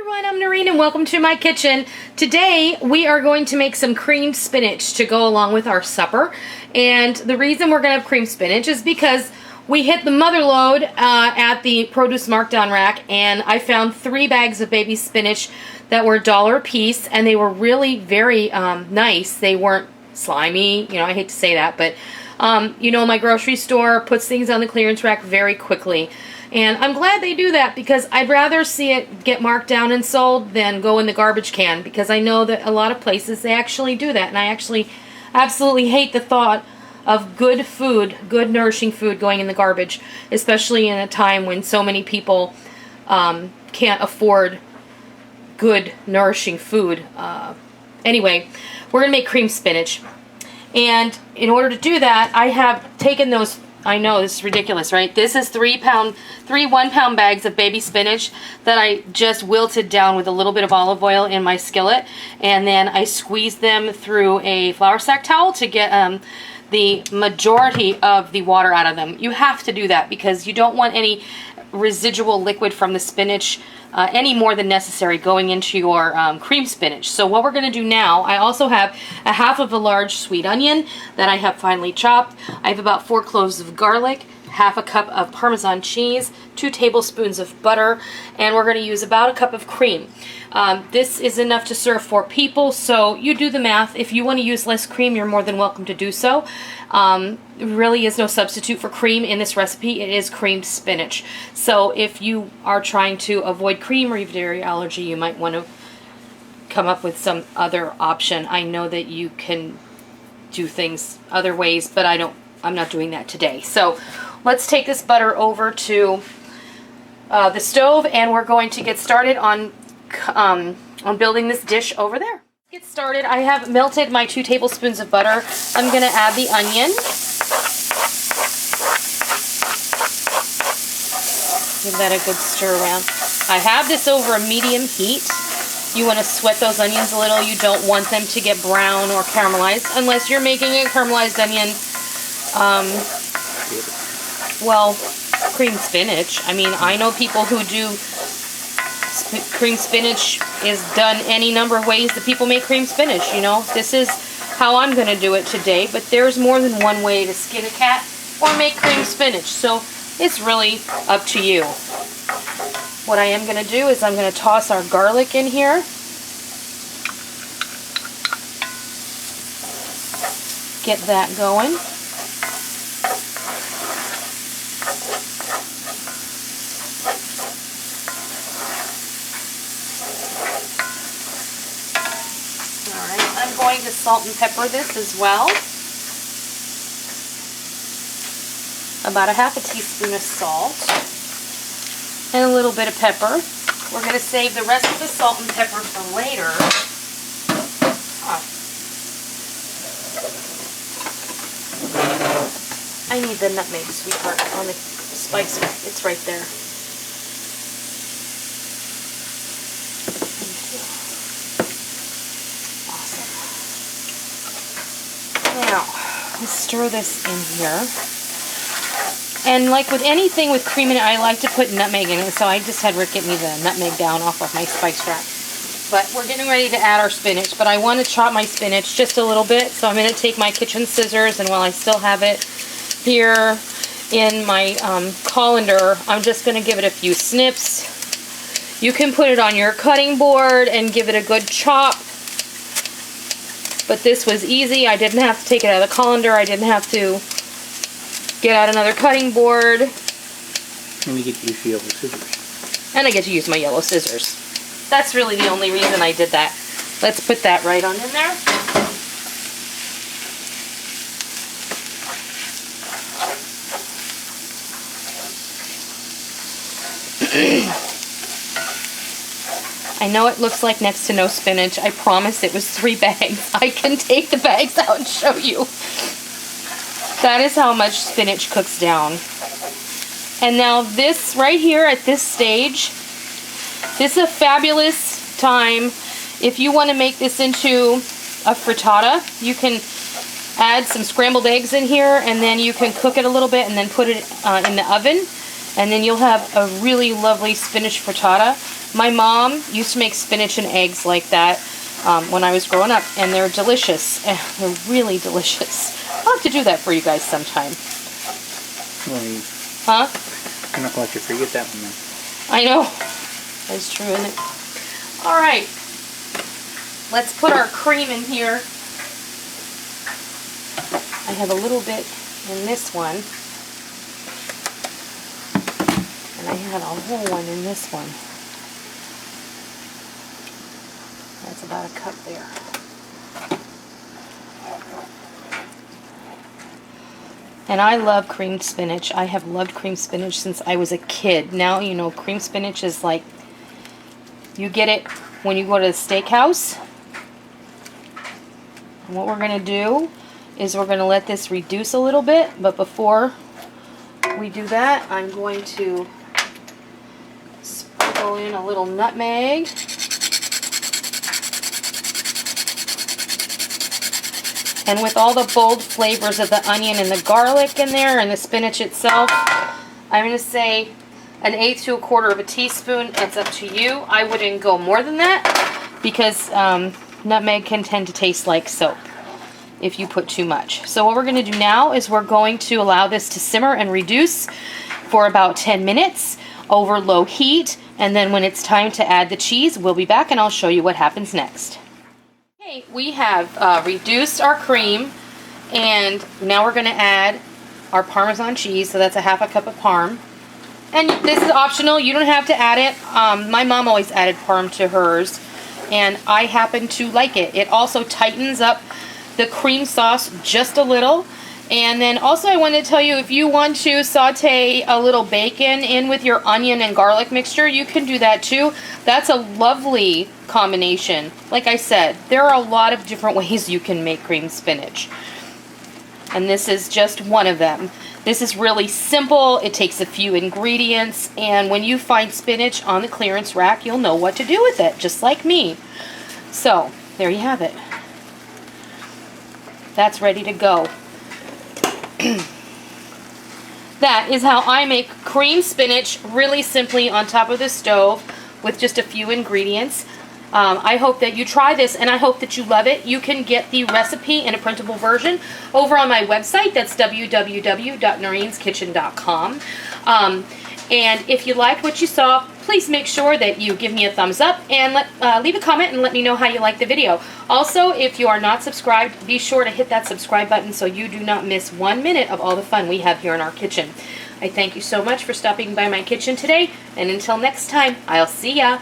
Everyone, I'm Noreen and welcome to my kitchen. Today we are going to make some creamed spinach to go along with our supper. And the reason we're going to have creamed spinach is because we hit the mother load at the produce markdown rack, and I found 3 bags of baby spinach that were $1 a piece, and they were really very nice. They weren't slimy, you know, I hate to say that, but you know, my grocery store puts things on the clearance rack very quickly. And I'm glad they do that because I'd rather see it get marked down and sold than go in the garbage can, because I know that a lot of places they actually do that, and I actually absolutely hate the thought of good food, good nourishing food going in the garbage, especially in a time when so many people can't afford good nourishing food. Anyway, we're going to make creamed spinach. And in order to do that, I have taken those, I know this is ridiculous, right? This is 3 1-pound bags of baby spinach that I just wilted down with a little bit of olive oil in my skillet, and then I squeezed them through a flour sack towel to get the majority of the water out of them. You have to do that because you don't want any residual liquid from the spinach any more than necessary going into your cream spinach. So what we're going to do now, I also have a half of a large sweet onion that I have finely chopped. I have about 4 cloves of garlic, half a cup of Parmesan cheese, 2 tablespoons of butter, and we're going to use about a cup of cream. This is enough to serve 4 people, so you do the math. If you want to use less cream, you're more than welcome to do so. There really is no substitute for cream in this recipe. It is creamed spinach. So if you are trying to avoid cream or you have dairy allergy, you might want to come up with some other option. I know that you can do things other ways, but I'm not doing that today. So let's take this butter over to the stove, and we're going to get started on building this dish over there. Get started. I have melted my 2 tablespoons of butter. I'm going to add the onion. Give that a good stir around. I have this over a medium heat. You want to sweat those onions a little. You don't want them to get brown or caramelized unless you're making a caramelized onion. Well, creamed spinach. I mean, I know people who do creamed spinach is done any number of ways that people make creamed spinach, you know. This is how I'm going to do it today, but there's more than one way to skin a cat or make creamed spinach, so it's really up to you. What I am going to do is I'm going to toss our garlic in here. Get that going. I'm going to salt and pepper this as well. About a half a teaspoon of salt and a little bit of pepper. We're going to save the rest of the salt and pepper for later. I need the nutmeg, sweetheart, on the spice rack. It's right there. Now, let's stir this in here. And like with anything with cream in it, I like to put nutmeg in it, so I just had Rick get me the nutmeg down off of my spice rack. But we're getting ready to add our spinach, but I want to chop my spinach just a little bit, so I'm going to take my kitchen scissors, and while I still have it here in my colander, I'm just going to give it a few snips. You can put it on your cutting board and give it a good chop. But this was easy. I didn't have to take it out of the colander. I didn't have to get out another cutting board. And we get to use yellow scissors. And I get to use my yellow scissors. That's really the only reason I did that. Let's put that right on in there. I know it looks like next to no spinach. I promise it was 3 bags. I can take the bags out and show you. That is how much spinach cooks down. And now this right here at this stage, this is a fabulous time. If you want to make this into a frittata, you can add some scrambled eggs in here, and then you can cook it a little bit and then put it in the oven, and then you'll have a really lovely spinach frittata. My mom used to make spinach and eggs like that when I was growing up, and they're delicious. They're really delicious. I'll have to do that for you guys sometime. Noreen, Huh? I'm not going to let you forget that one then. I know. That's true, isn't it? All right. Let's put our cream in here. I have a little bit in this one. And I had a whole one in this one. That's about a cup there. And I love creamed spinach. I have loved creamed spinach since I was a kid. Now, you know, creamed spinach is like, you get it when you go to the steakhouse. And what we're going to do is we're going to let this reduce a little bit. But before we do that, I'm going to sprinkle in a little nutmeg. And with all the bold flavors of the onion and the garlic in there and the spinach itself, I'm going to say an eighth to a quarter of a teaspoon. It's up to you. I wouldn't go more than that because nutmeg can tend to taste like soap if you put too much. So what we're going to do now is we're going to allow this to simmer and reduce for about 10 minutes over low heat. And then when it's time to add the cheese, we'll be back and I'll show you what happens next. Okay, we have reduced our cream, and now we're going to add our Parmesan cheese. So that's a half a cup of parm. And this is optional. You don't have to add it. My mom always added parm to hers, and I happen to like it. It also tightens up the cream sauce just a little. And then also I wanted to tell you, if you want to saute a little bacon in with your onion and garlic mixture, you can do that too. That's a lovely combination. Like I said, there are a lot of different ways you can make creamed spinach. And this is just one of them. This is really simple. It takes a few ingredients, and when you find spinach on the clearance rack, you'll know what to do with it, just like me. So, there you have it. That's ready to go. That is how I make creamed spinach really simply on top of the stove with just a few ingredients. I hope that you try this, and I hope that you love it. You can get the recipe in a printable version over on my website. That's www.noreenskitchen.com. And if you liked what you saw, please make sure that you give me a thumbs up and leave a comment and let me know how you like the video. Also, if you are not subscribed, be sure to hit that subscribe button so you do not miss 1 minute of all the fun we have here in our kitchen. I thank you so much for stopping by my kitchen today, and until next time, I'll see ya.